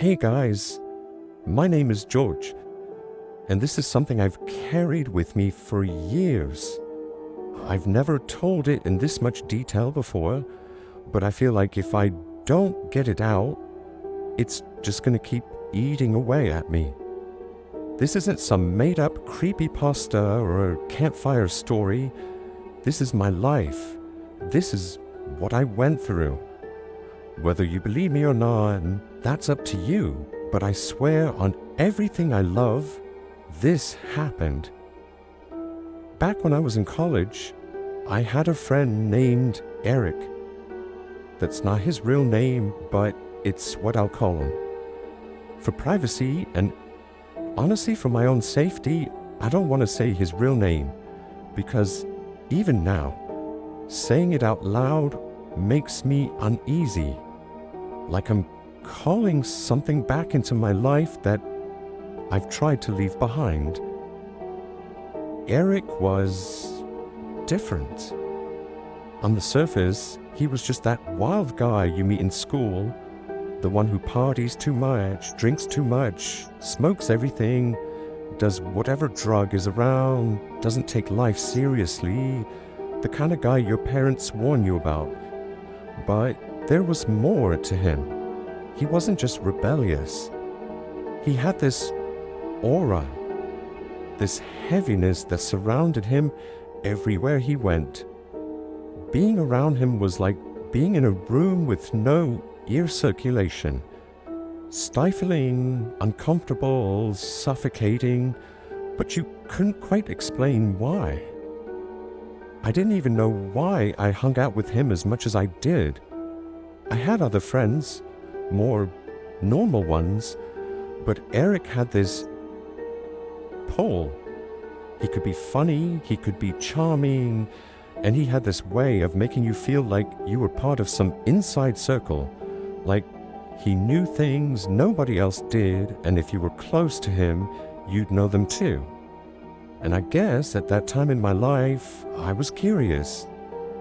Hey guys, my name is George, and this is something I've carried with me for years. I've never told it in this much detail before, but I feel like if I don't get it out, it's just gonna keep eating away at me. This isn't some made-up creepypasta or a campfire story. This is my life. This is what I went through. Whether you believe me or not, that's up to you, but I swear on everything I love, this happened. Back when I was in college, I had a friend named Eric. That's not his real name, but it's what I'll call him. For privacy and honestly for my own safety, I don't want to say his real name, because even now, saying it out loud makes me uneasy. Like I'm calling something back into my life that I've tried to leave behind. Eric was different. On the surface, he was just that wild guy you meet in school, the one who parties too much, drinks too much, smokes everything, does whatever drug is around, doesn't take life seriously, the kind of guy your parents warn you about. But there was more to him. He wasn't just rebellious. He had this aura, this heaviness that surrounded him everywhere he went. Being around him was like being in a room with no ear circulation. Stifling, uncomfortable, suffocating, but you couldn't quite explain why. I didn't even know why I hung out with him as much as I did. I had other friends, more normal ones, but Eric had this pull. He could be funny, he could be charming, and he had this way of making you feel like you were part of some inside circle, like he knew things nobody else did, and if you were close to him, you'd know them too. And I guess at that time in my life, I was curious.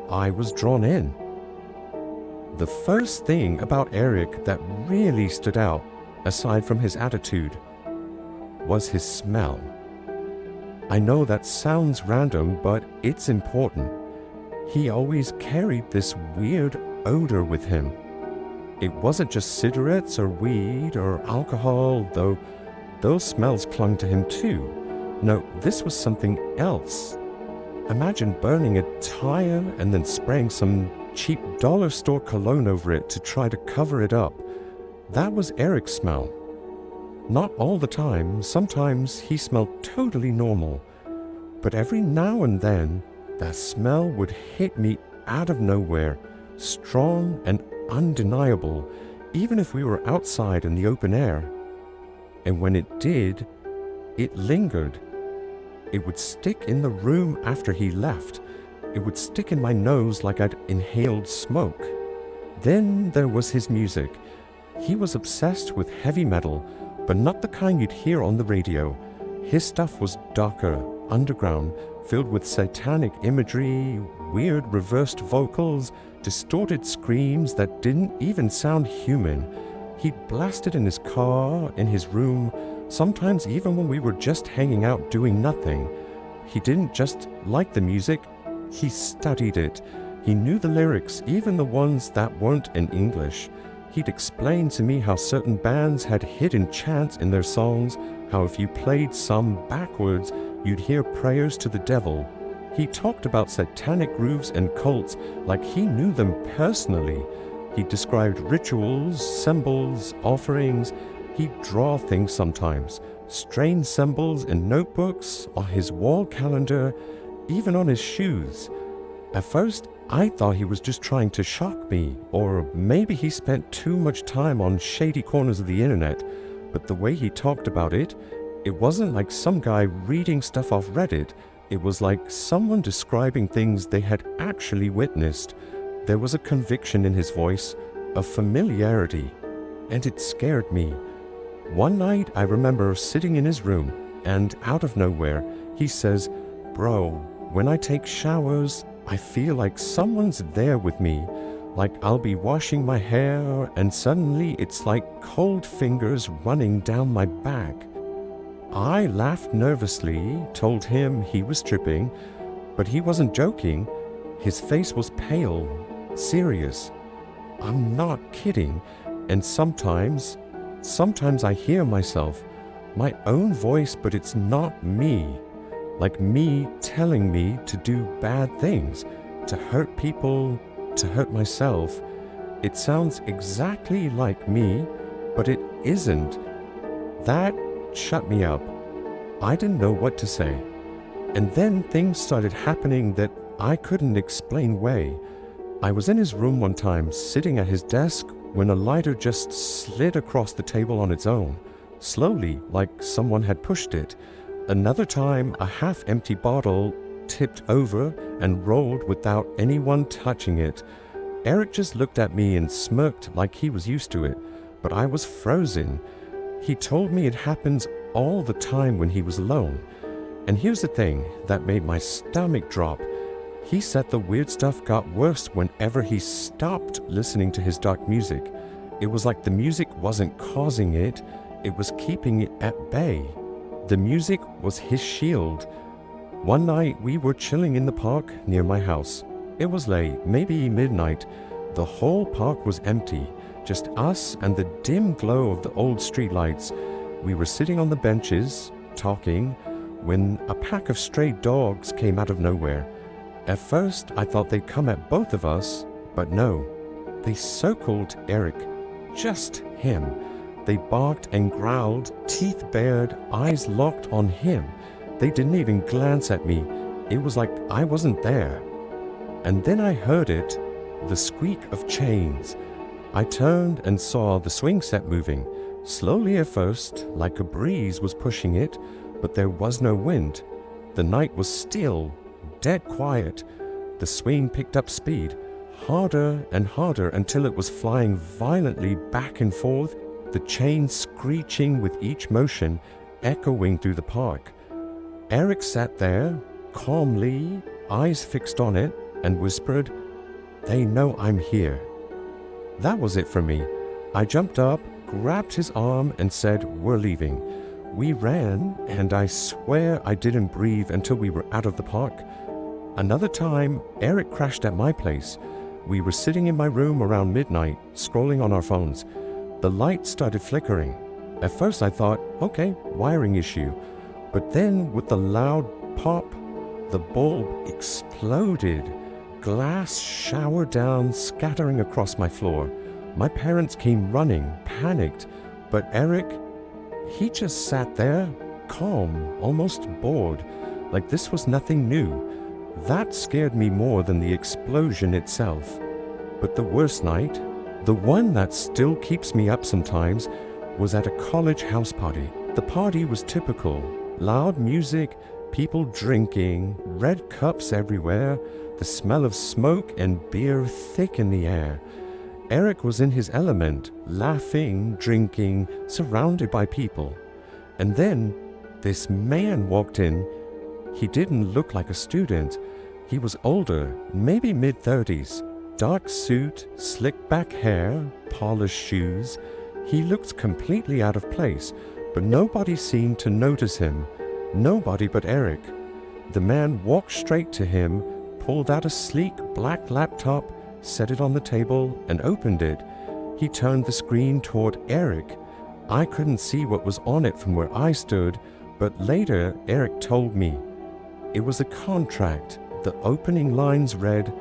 I was drawn in. The first thing about Eric that really stood out, aside from his attitude, was his smell. I know that sounds random, but it's important. He always carried this weird odor with him. It wasn't just cigarettes or weed or alcohol, though those smells clung to him too. No, this was something else. Imagine burning a tire and then spraying some cheap dollar store cologne over it to try to cover it up. That was Eric's smell. Not all the time, sometimes he smelled totally normal. But every now and then, that smell would hit me out of nowhere, strong and undeniable, even if we were outside in the open air. And when it did, it lingered. It would stick in the room after he left. It would stick in my nose like I'd inhaled smoke. Then there was his music. He was obsessed with heavy metal, but not the kind you'd hear on the radio. His stuff was darker, underground, filled with satanic imagery, weird reversed vocals, distorted screams that didn't even sound human. He'd blast it in his car, in his room, sometimes even when we were just hanging out doing nothing. He didn't just like the music, he studied it. He knew the lyrics, even the ones that weren't in English. He'd explain to me how certain bands had hidden chants in their songs, how if you played some backwards, you'd hear prayers to the devil. He talked about satanic grooves and cults like he knew them personally. He described rituals, symbols, offerings. He'd draw things sometimes, strange symbols in notebooks, on his wall calendar, even on his shoes. At first, I thought he was just trying to shock me, or maybe he spent too much time on shady corners of the internet, but the way he talked about it, it wasn't like some guy reading stuff off Reddit. It was like someone describing things they had actually witnessed. There was a conviction in his voice, a familiarity, and it scared me. One night, I remember sitting in his room, and out of nowhere, he says, "Bro, when I take showers, I feel like someone's there with me, Like I'll be washing my hair and suddenly it's like cold fingers running down my back. I laughed nervously, told him he was tripping, but he wasn't joking. His face was pale, serious. I'm not kidding. And sometimes I hear myself, my own voice, but it's not me. Like me telling me to do bad things, to hurt people, to hurt myself. It sounds exactly like me, but it isn't. That shut me up. I didn't know what to say. And then things started happening that I couldn't explain away. I was in his room one time, sitting at his desk, when a lighter just slid across the table on its own, slowly, like someone had pushed it. Another time, a half-empty bottle tipped over and rolled without anyone touching it. Eric just looked at me and smirked like he was used to it, but I was frozen. He told me it happens all the time when he was alone. And here's the thing that made my stomach drop. He said the weird stuff got worse whenever he stopped listening to his dark music. It was like the music wasn't causing it, it was keeping it at bay. The music was his shield. One night we were chilling in the park near my house. It was late, maybe midnight. The whole park was empty, just us and the dim glow of the old streetlights. We were sitting on the benches, talking, when a pack of stray dogs came out of nowhere. At first, I thought they'd come at both of us, but no. They circled Eric, just him. They barked and growled, teeth bared, eyes locked on him. They didn't even glance at me. It was like I wasn't there. And then I heard it, the squeak of chains. I turned and saw the swing set moving, slowly at first, like a breeze was pushing it, but there was no wind. The night was still, dead quiet. The swing picked up speed, harder and harder until it was flying violently back and forth, the chain screeching with each motion, echoing through the park. Eric sat there, calmly, eyes fixed on it, and whispered, "They know I'm here." That was it for me. I jumped up, grabbed his arm, and said, "We're leaving." We ran, and I swear I didn't breathe until we were out of the park. Another time, Eric crashed at my place. We were sitting in my room around midnight, scrolling on our phones. The light started flickering. At first I thought, okay, wiring issue. But then with the loud pop, the bulb exploded. Glass showered down, scattering across my floor. My parents came running, panicked. But Eric, he just sat there, calm, almost bored, like this was nothing new. That scared me more than the explosion itself. But the worst night, the one that still keeps me up sometimes, was at a college house party. The party was typical. Loud music, people drinking, red cups everywhere, the smell of smoke and beer thick in the air. Eric was in his element, laughing, drinking, surrounded by people. And then this man walked in. He didn't look like a student. He was older, maybe mid-30s. Dark suit, slick back hair, polished shoes. He looked completely out of place, but nobody seemed to notice him. Nobody but Eric. The man walked straight to him, pulled out a sleek black laptop, set it on the table, and opened it. He turned the screen toward Eric. I couldn't see what was on it from where I stood, but later Eric told me. It was a contract. The opening lines read,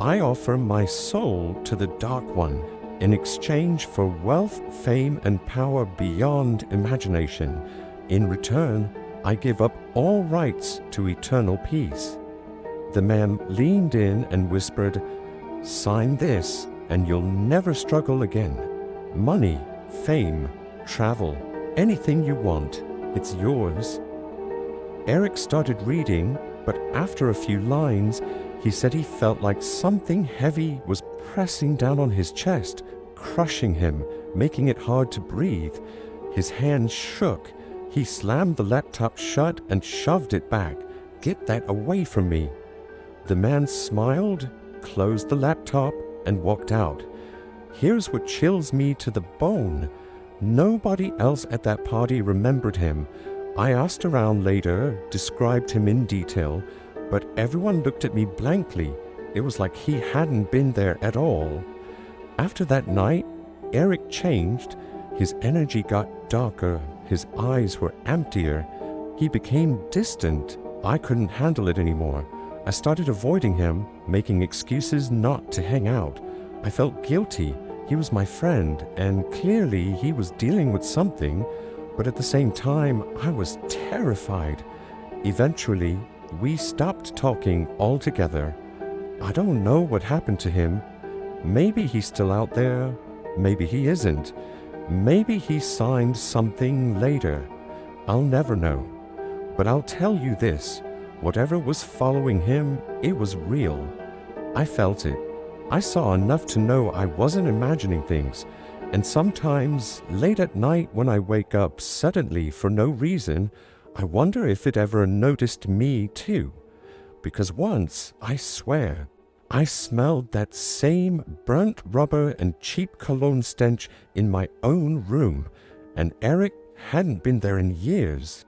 "I offer my soul to the Dark One in exchange for wealth, fame, and power beyond imagination. In return, I give up all rights to eternal peace." The man leaned in and whispered, "Sign this, and you'll never struggle again. Money, fame, travel, anything you want, it's yours." Eric started reading, but after a few lines, he said he felt like something heavy was pressing down on his chest, crushing him, making it hard to breathe. His hand shook. He slammed the laptop shut and shoved it back. "Get that away from me." The man smiled, closed the laptop, and walked out. Here's what chills me to the bone. Nobody else at that party remembered him. I asked around later, described him in detail, but everyone looked at me blankly. It was like he hadn't been there at all. After that night, Eric changed. His energy got darker. His eyes were emptier. He became distant. I couldn't handle it anymore. I started avoiding him, making excuses not to hang out. I felt guilty. He was my friend, and clearly he was dealing with something, but at the same time, I was terrified. Eventually, we stopped talking altogether. I don't know what happened to him. Maybe he's still out there. Maybe he isn't. Maybe he signed something later. I'll never know. But I'll tell you this. Whatever was following him, it was real. I felt it. I saw enough to know I wasn't imagining things. And sometimes, late at night when I wake up suddenly for no reason, I wonder if it ever noticed me too. Because once, I swear, I smelled that same burnt rubber and cheap cologne stench in my own room, and Eric hadn't been there in years.